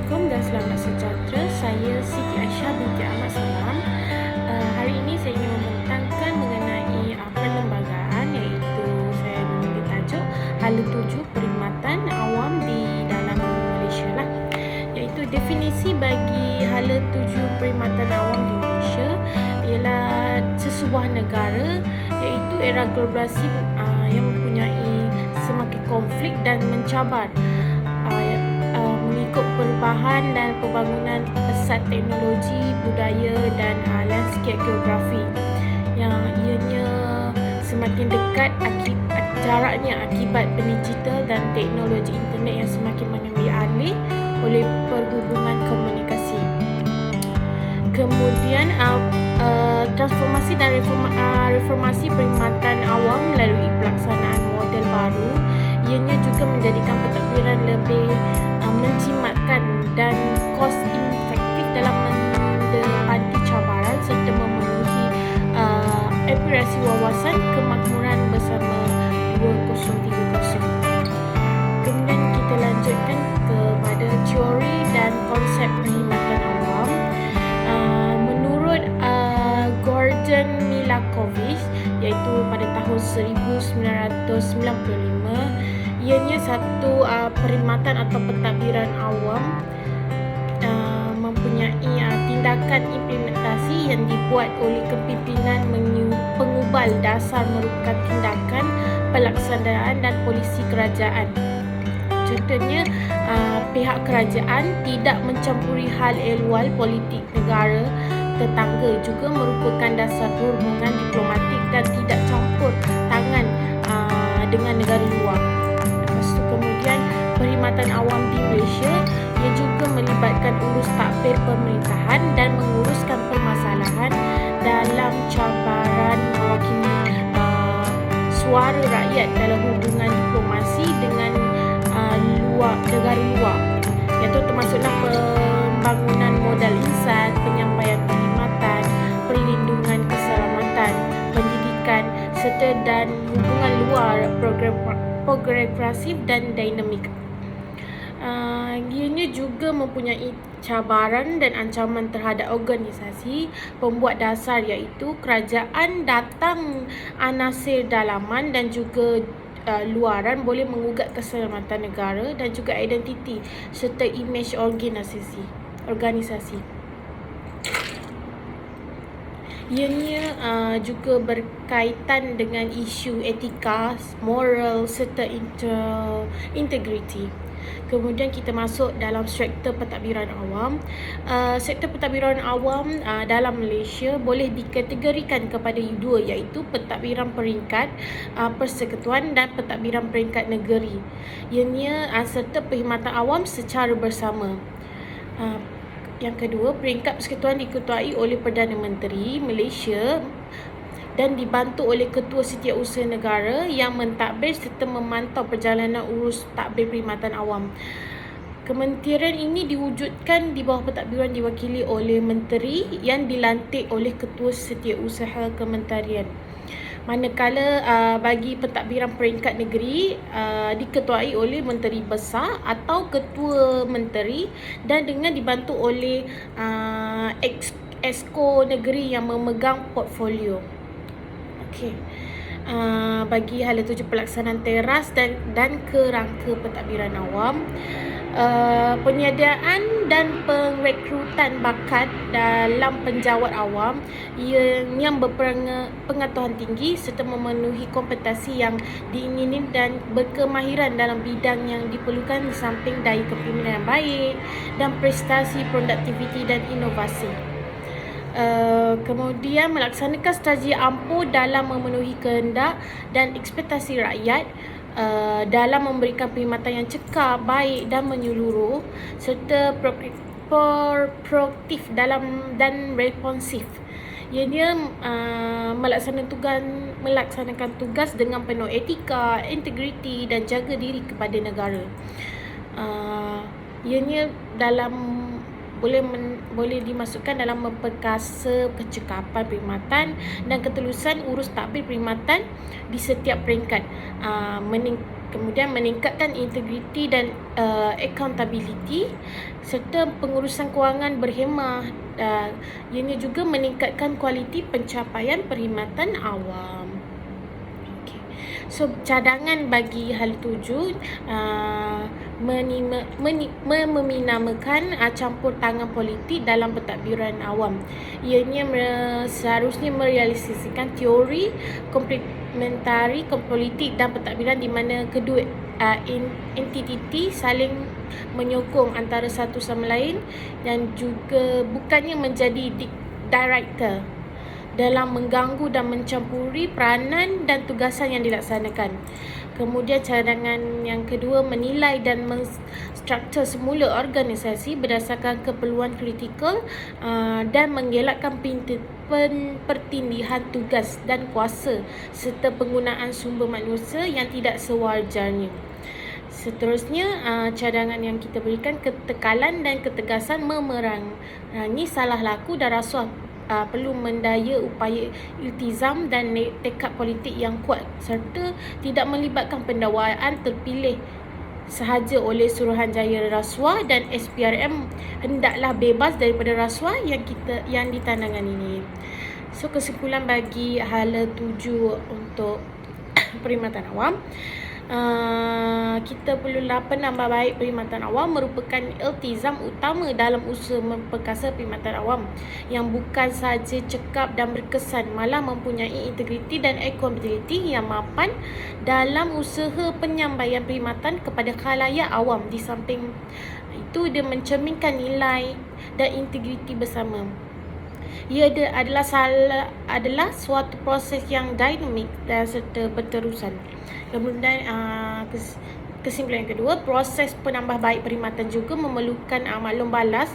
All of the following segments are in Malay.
Assalamualaikum dan selamat sejahtera. Saya Siti Aisyah binti Ahmad Salam. Hari ini saya ingin membentangkan mengenai perlembagaan, iaitu saya memberi tajuk Hala 7 Perkhidmatan Awam di dalam Malaysia lah. Iaitu definisi bagi Hala 7 Perkhidmatan Awam di Malaysia ialah sesebuah negara iaitu era globalisasi yang mempunyai semakin konflik dan mencabar mengikut perubahan dan pembangunan pesat teknologi, budaya dan landscape geografi yang ianya semakin dekat jaraknya akibat pendigital dan teknologi internet yang semakin mengambil alih oleh perhubungan komunikasi. Kemudian transformasi dan reformasi perkhidmatan awam melalui pelaksanaan model baru ianya juga menjadikan pentadbiran lebih menjimatkan dan kos efektif dalam mendepati cabaran serta memenuhi aspirasi wawasan kemakmuran bersama 2030. Kemudian kita lanjutkan kepada teori dan konsep perkhidmatan awam. Menurut Gordon Milakovic, iaitu pada tahun 1995, ianya satu perkhidmatan atau pentadbiran awam mempunyai tindakan implementasi yang dibuat oleh kepimpinan pengubal dasar merupakan tindakan pelaksanaan dan polisi kerajaan. Contohnya, pihak kerajaan tidak mencampuri hal ehwal politik negara tetangga juga merupakan dasar hubungan diplomatik dan tidak campur tangan dengan negara luar. Kemudian perkhidmatan awam di Malaysia ia juga melibatkan urus takbir pemerintahan dan menguruskan permasalahan dalam cabaran mewakili suara rakyat dalam hubungan diplomasi dengan negara luar, iaitu termasuklah pembangunan modal insan, penyampaian perkhidmatan, perlindungan keselamatan, pendidikan serta dan hubungan luar progresif dan dinamik. Ianya juga mempunyai cabaran dan ancaman terhadap organisasi pembuat dasar, iaitu kerajaan datang anasir dalaman dan juga luaran boleh mengugat keselamatan negara dan juga identiti serta imej organisasi. Ianya juga berkaitan dengan isu etika, moral serta integriti. Kemudian kita masuk dalam sektor pentadbiran awam. Sektor pentadbiran awam dalam Malaysia boleh dikategorikan kepada dua, iaitu pentadbiran peringkat persekutuan dan pentadbiran peringkat negeri. Ianya serta perkhidmatan awam secara bersama. Yang kedua, peringkat persekutuan diketuai oleh Perdana Menteri Malaysia dan dibantu oleh Ketua Setiausaha Negara yang mentadbir serta memantau perjalanan urus tadbir perkhidmatan awam. Kementerian ini diwujudkan di bawah pentadbiran diwakili oleh Menteri yang dilantik oleh Ketua Setiausaha Kementerian. Manakala bagi pentadbiran peringkat negeri diketuai oleh Menteri Besar atau Ketua Menteri dan dengan dibantu oleh Exco negeri yang memegang portfolio. Bagi Hala 7 pelaksanaan teras dan kerangka pentadbiran awam, penyediaan dan perekrutan bakat dalam penjawat awam yang berpengetahuan tinggi serta memenuhi kompetensi yang diingini dan berkemahiran dalam bidang yang diperlukan di samping daya kepimpinan yang baik dan prestasi produktiviti dan inovasi. Kemudian melaksanakan strategi ampuh dalam memenuhi kehendak dan ekspektasi rakyat dalam memberikan perkhidmatan yang cekap, baik dan menyeluruh serta proaktif dan responsif. Ianya melaksanakan tugas dengan penuh etika, integriti dan jaga diri kepada negara. Ianya boleh dimasukkan dalam memperkasa kecekapan perkhidmatan dan ketulusan urus takbir perkhidmatan di setiap peringkat, Kemudian meningkatkan integriti dan accountability serta pengurusan kewangan berhemah. Ianya juga meningkatkan kualiti pencapaian perkhidmatan awam. Okay. So, cadangan bagi hal tuju meminamakan campur tangan politik dalam pentadbiran awam. Ianya seharusnya merealisasikan teori komplementari politik dan pentadbiran di mana kedua entiti saling menyokong antara satu sama lain dan juga bukannya menjadi director dalam mengganggu dan mencampuri peranan dan tugasan yang dilaksanakan. Kemudian cadangan yang kedua menilai dan menstruktur semula organisasi berdasarkan keperluan kritikal dan mengelakkan pertindihan tugas dan kuasa serta penggunaan sumber manusia yang tidak sewajarnya. Seterusnya, cadangan yang kita berikan ketekalan dan ketegasan memerangi salah laku dan rasuah. Perlu mendaya upaya iltizam dan tekad politik yang kuat serta tidak melibatkan pendakwaan terpilih sahaja oleh Suruhanjaya Rasuah dan SPRM hendaklah bebas daripada rasuah yang ditandangkan ini. So, kesimpulan bagi hala 7 untuk perkhidmatan awam, kita perlulah penambah baik perkhidmatan awam merupakan iltizam utama dalam usaha memperkasa perkhidmatan awam yang bukan sahaja cekap dan berkesan, malah mempunyai integriti dan accountability yang mapan dalam usaha penyampaian perkhidmatan kepada khalayak awam. Di samping itu, dia mencerminkan nilai dan integriti bersama. Ia adalah suatu proses yang dinamik dan serta berterusan. Kemudian kesimpulan yang kedua, proses penambah baik perkhidmatan juga memerlukan maklum balas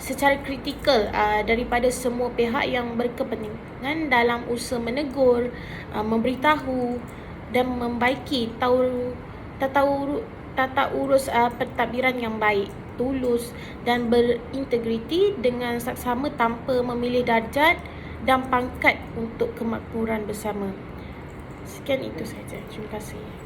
secara kritikal daripada semua pihak yang berkepentingan dalam usaha menegur, memberitahu dan membaiki tata urus pentadbiran yang baik, tulus dan berintegriti dengan saksama tanpa memilih darjat dan pangkat untuk kemakmuran bersama. Sekian itu sahaja. Terima kasih.